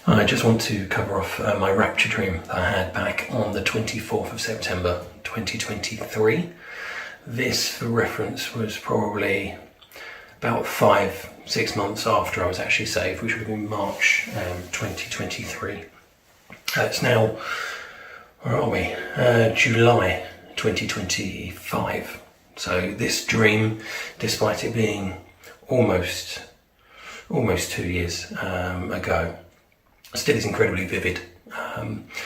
I just want to cover off my rapture dream that I had back on the 24th of September 2023. This, for reference, was probably about 5-6 months after I was actually saved, which would have been March 2023. It's now, where are we? July 2025. So this dream, despite it being almost 2 years ago, still is incredibly vivid.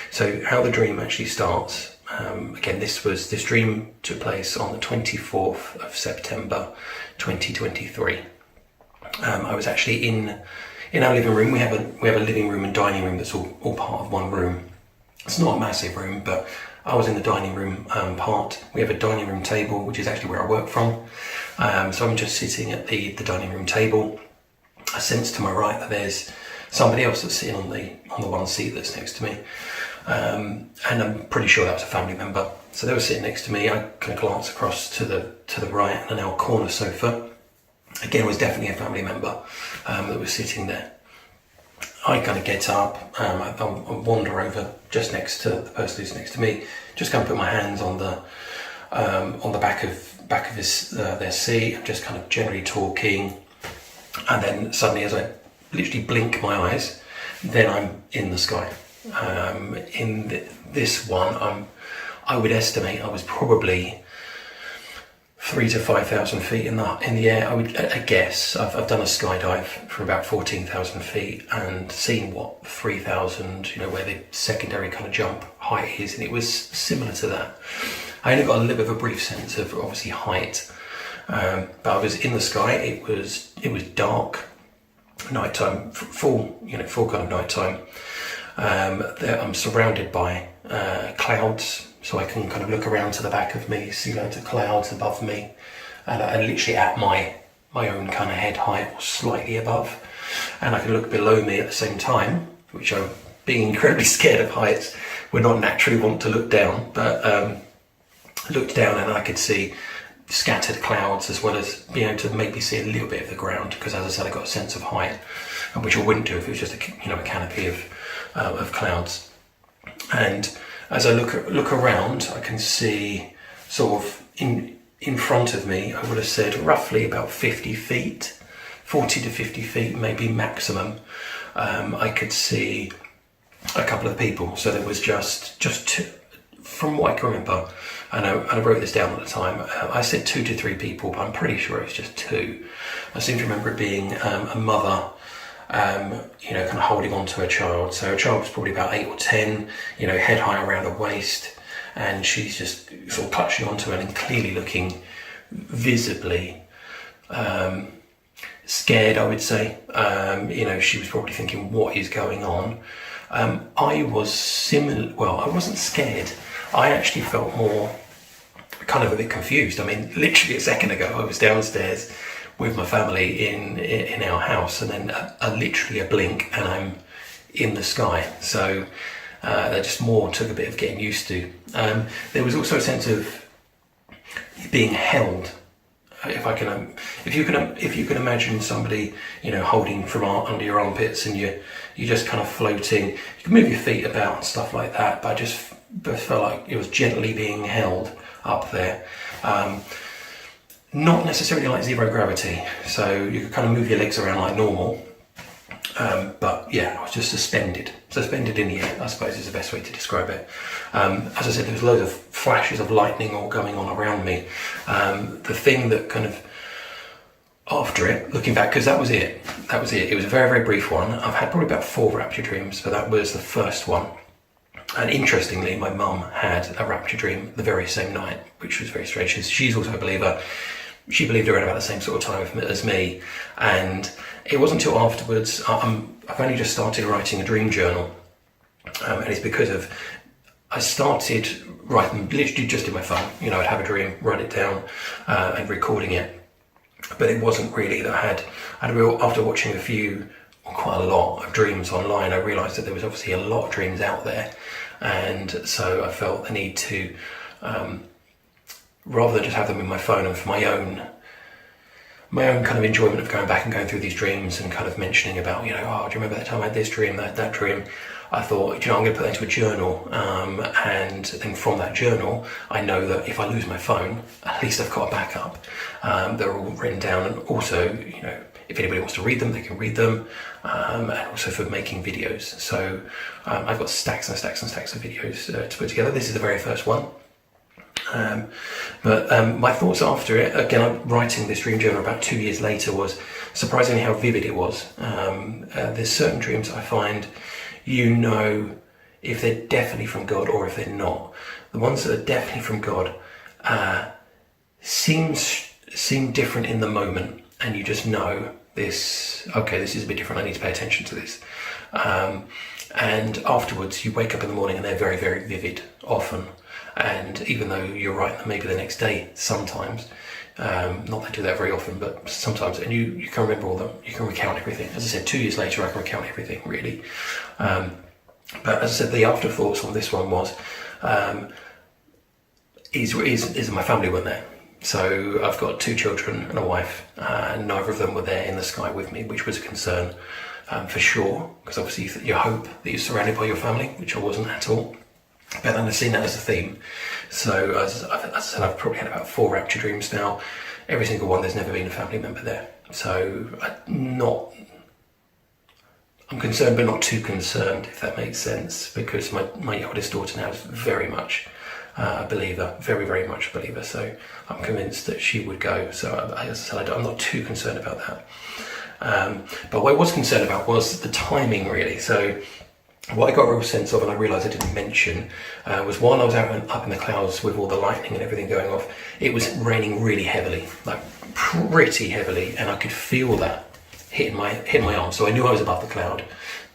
So how the dream actually starts, again, this dream took place on the 24th of September 2023. I was actually in our living room. We have a living room and dining room that's all part of one room. It's not a massive room, but I was in the dining room part. We have a dining room table, which is actually where I work from. So I'm just sitting at the dining room table. I sense to my right that there's somebody else that's sitting on the one seat that's next to me, and I'm pretty sure that was a family member. So they were sitting next to me. I kind of glance across to the right, and our corner sofa, again, was definitely a family member that was sitting there. I kind of get up, I wander over just next to the person who's next to me, just kind of put my hands on the back of their seat. I'm just kind of generally talking, and then suddenly, as I literally blink my eyes, then I'm in the sky. This one, I would estimate I was probably 3,000 to 5,000 feet in the air. I would guess. I've done a skydive for about 14,000 feet and seen what 3,000, where the secondary kind of jump height is, and it was similar to that. I only got a little bit of a brief sense of obviously height, but I was in the sky. It was dark. Nighttime, full kind of nighttime. I'm surrounded by clouds, so I can kind of look around to the back of me, see loads of clouds above me, and literally at my own kind of head height or slightly above. And I can look below me at the same time, which I'm being incredibly scared of heights, would not naturally want to look down, but looked down and I could see scattered clouds, as well as being able to maybe see a little bit of the ground, because as I said, I got a sense of height, which I wouldn't do if it was just a canopy of clouds. And as I look around, I can see sort of in front of me, I would have said roughly about 50 feet, 40 to 50 feet, maybe maximum. I could see a couple of people. So there was just two, from what I can remember, and I wrote this down at the time. I said 2 to 3 people, but I'm pretty sure it was just 2. I seem to remember it being a mother, kind of holding on to her child. So her child was probably about 8 or 10, head high around her waist, and she's just sort of clutching onto her and clearly looking visibly scared, I would say. She was probably thinking, what is going on? I was similar. Well, I wasn't scared. I actually felt more kind of a bit confused. I mean, literally a second ago, I was downstairs with my family in our house, and then literally a blink and I'm in the sky. So that just more took a bit of getting used to. There was also a sense of being held. If you can imagine somebody, holding from under your armpits, and you're just kind of floating. You can move your feet about and stuff like that, but I just felt like it was gently being held up there. Not necessarily like zero gravity, so you could kind of move your legs around like normal. But yeah, I was just suspended in the air, I suppose is the best way to describe it. As I said, there was loads of flashes of lightning all going on around me. The thing that kind of, after it, looking back, because that was it. It was a very, very brief one. I've had probably about 4 rapture dreams, but that was the first one. And interestingly, my mum had a rapture dream the very same night, which was very strange. She's also a believer. She believed around about the same sort of time as me. And it wasn't until afterwards, I've only just started writing a dream journal. And it's because I started writing literally just in my phone. I'd have a dream, write it down, and recording it. But it wasn't really that I had a real, after watching quite a lot of dreams online, I realised that there was obviously a lot of dreams out there. And so I felt the need to, rather than just have them in my phone and for my my own kind of enjoyment of going back and going through these dreams and kind of mentioning about, you know, oh, do you remember that time I had this dream, that dream? I thought, you know, I'm going to put that into a journal, and then from that journal, I know that if I lose my phone, at least I've got a backup. They're all written down, and also, you know, if anybody wants to read them, they can read them, and also for making videos. So I've got stacks and stacks and stacks of videos to put together. This is the very first one. But my thoughts after it, again, I'm writing this dream journal about 2 years later, was surprisingly how vivid it was. There's certain dreams I find, you know, if they're definitely from God or if they're not. The ones that are definitely from God seem different in the moment, and you just know this, okay, this is a bit different, I need to pay attention to this. And afterwards you wake up in the morning and they're very, very vivid often. And even though you're right, maybe the next day sometimes, not that I do that very often, but sometimes, and you can remember all them, you can recount everything. As I said, 2 years later I can recount everything, really. But as I said, the afterthoughts on this one was, is my family weren't there. So I've got 2 children and a wife, and neither of them were there in the sky with me, which was a concern, for sure, because obviously you hope that you're surrounded by your family, which I wasn't at all. But then I've seen that as a theme. So as I said, I've probably had about 4 rapture dreams now. Every single one, there's never been a family member there. So I'm concerned, but not too concerned, if that makes sense, because my oldest daughter now is very much a believer, very, very much a believer. So I'm convinced that she would go. So as I said, I'm not too concerned about that. But what I was concerned about was the timing, really. So what I got a real sense of, and I realised I didn't mention, was while I was up in the clouds with all the lightning and everything going off, it was raining really heavily, like pretty heavily, and I could feel that hitting my arm. So I knew I was above the cloud,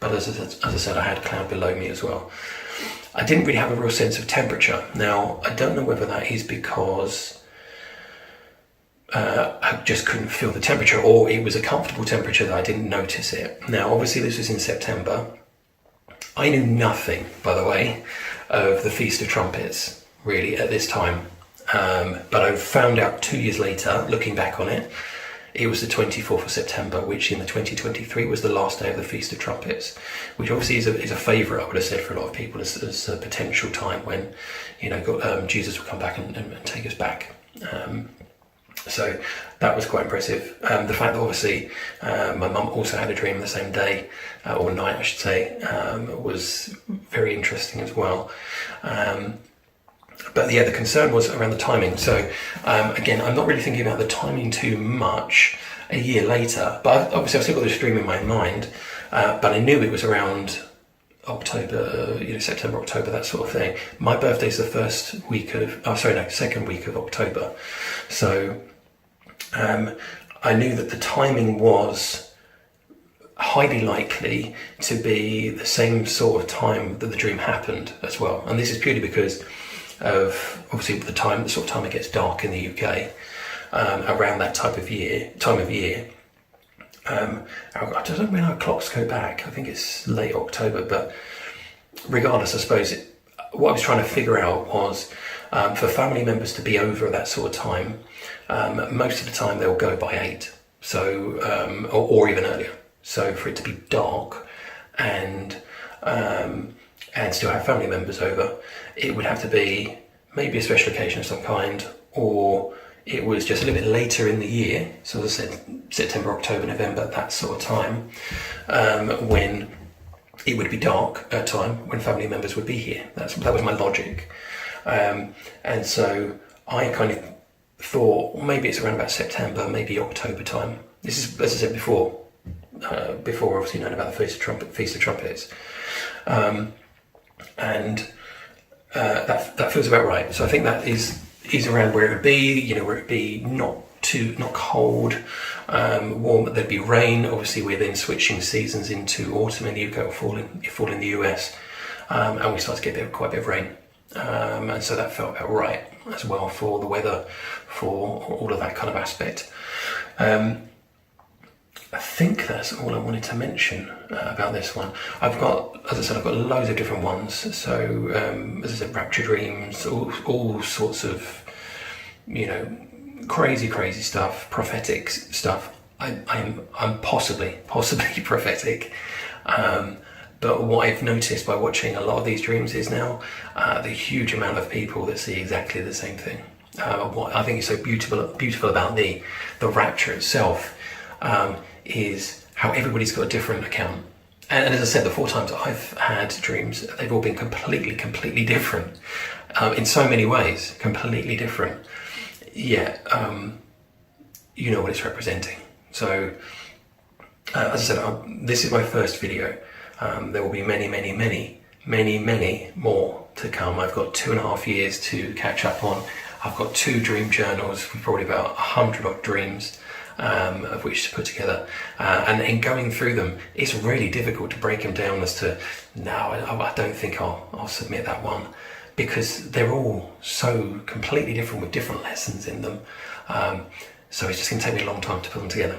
but as I said, I had a cloud below me as well. I didn't really have a real sense of temperature. Now, I don't know whether that is because I just couldn't feel the temperature, or it was a comfortable temperature that I didn't notice it. Now, obviously this was in September. I knew nothing, by the way, of the Feast of Trumpets, really, at this time. But I found out 2 years later, looking back on it, it was the 24th of September, which in the 2023 was the last day of the Feast of Trumpets, which obviously is a favourite, I would have said, for a lot of people, as a potential time when, you know, Jesus will come back and take us back. So that was quite impressive. The fact that obviously my mum also had a dream the same day, or night I should say, was very interesting as well. But yeah, the concern was around the timing. So again, I'm not really thinking about the timing too much a year later, but obviously I've still got this dream in my mind, but I knew it was around October, September, October, that sort of thing. My birthday's the second week of October. So I knew that the timing was highly likely to be the same sort of time that the dream happened as well. And this is purely because of obviously the sort of time it gets dark in the UK, around that time of year. I don't know when our clocks go back. I think it's late October, but regardless, I suppose what I was trying to figure out was for family members to be over at that sort of time. Most of the time they'll go by 8, so or even earlier. So for it to be dark and still have family members over, it would have to be maybe a special occasion of some kind, or it was just a little bit later in the year. So as I said, September, October, November, that sort of time, when it would be dark at a time when family members would be here. That was my logic. And so I kind of thought, well, maybe it's around about September, maybe October time. This is, as I said before obviously knowing about the Feast of Trumpets. That feels about right. So I think that is around where it would be, where it would be not cold, warm, there'd be rain. Obviously we're then switching seasons into autumn in the UK, or fall in the US, and we start to get quite a bit of rain. And so that felt about right as well for the weather, for all of that kind of aspect. I think that's all I wanted to mention about this one. I've got loads of different ones. So, as I said, rapture dreams, all sorts of, crazy stuff, prophetic stuff. I'm possibly prophetic. But what I've noticed by watching a lot of these dreams is now the huge amount of people that see exactly the same thing. What I think is so beautiful about the rapture itself is how everybody's got a different account. And as I said, the 4 times I've had dreams, they've all been completely different. In so many ways, completely different. Yet, you know what it's representing. So, as I said, this is my first video. There will be many more to come. I've got 2.5 years to catch up on. I've got 2 dream journals with probably about 100 odd dreams, of which to put together. And in going through them, it's really difficult to break them down as to, no, I don't think I'll submit that one, because they're all so completely different with different lessons in them. So it's just going to take me a long time to put them together.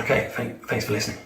Okay, thanks for listening.